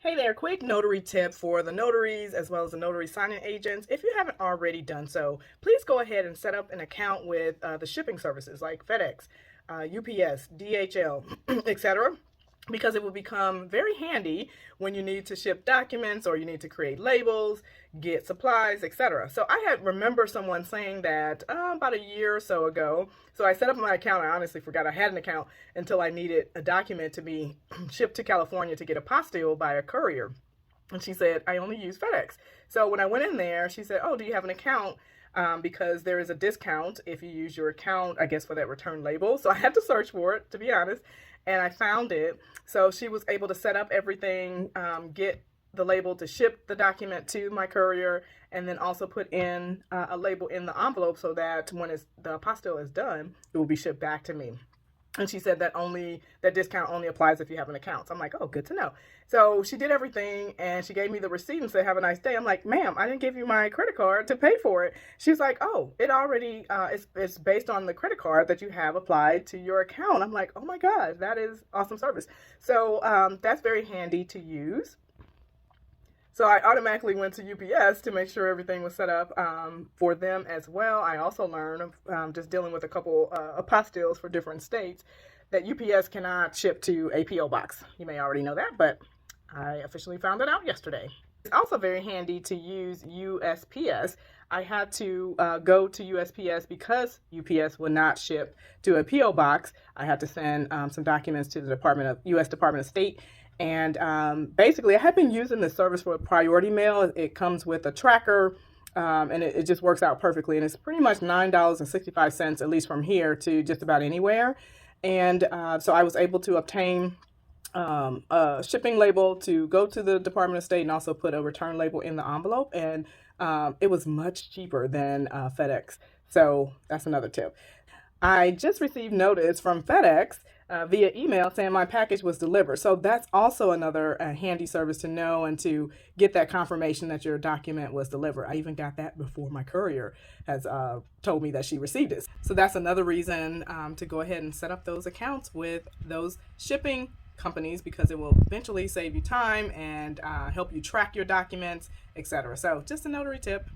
Hey there, quick notary tip for the notaries as well as the notary signing agents. If you haven't already done so, please go ahead and set up an account with the shipping services like FedEx, UPS, DHL, etc. Because it will become very handy when you need to ship documents or you need to create labels, get supplies, etc. So I had remember someone saying that about a year or so ago. So I set up my account. I honestly forgot I had an account until I needed a document to be shipped to California to get apostilled by a courier. And she said, I only use FedEx. So when I went in there, she said, oh, do you have an account? Because there is a discount if you use your account, I guess, for that return label. So I had to search for it, to be honest, and I found it. So she was able to set up everything, get the label to ship the document to my courier, and then also put in a label in the envelope so that when the apostille is done, it will be shipped back to me. And she said that discount only applies if you have an account. So I'm like, oh, good to know. So she did everything and she gave me the receipt and said, have a nice day. I'm like, ma'am, I didn't give you my credit card to pay for it. She's like, oh, it already it's based on the credit card that you have applied to your account. I'm like, oh my God, that is awesome service. So that's very handy to use. So I automatically went to UPS to make sure everything was set up for them as well. I also learned, just dealing with a couple apostilles for different states, that UPS cannot ship to a PO box. You may already know that, but I officially found it out yesterday. It's also very handy to use USPS. I had to go to USPS because UPS would not ship to a PO box. I had to send some documents to the U.S. Department of State. And basically, I have been using this service for priority mail. It comes with a tracker, and it just works out perfectly. And it's pretty much $9.65, at least from here to just about anywhere. And so I was able to obtain a shipping label to go to the Department of State and also put a return label in the envelope. And it was much cheaper than FedEx. So that's another tip. I just received notice from FedEx via email saying my package was delivered. So that's also another handy service to know and to get that confirmation that your document was delivered. I even got that before my courier has told me that she received it. So that's another reason to go ahead and set up those accounts with those shipping companies, because it will eventually save you time and help you track your documents, etc. So just a notary tip.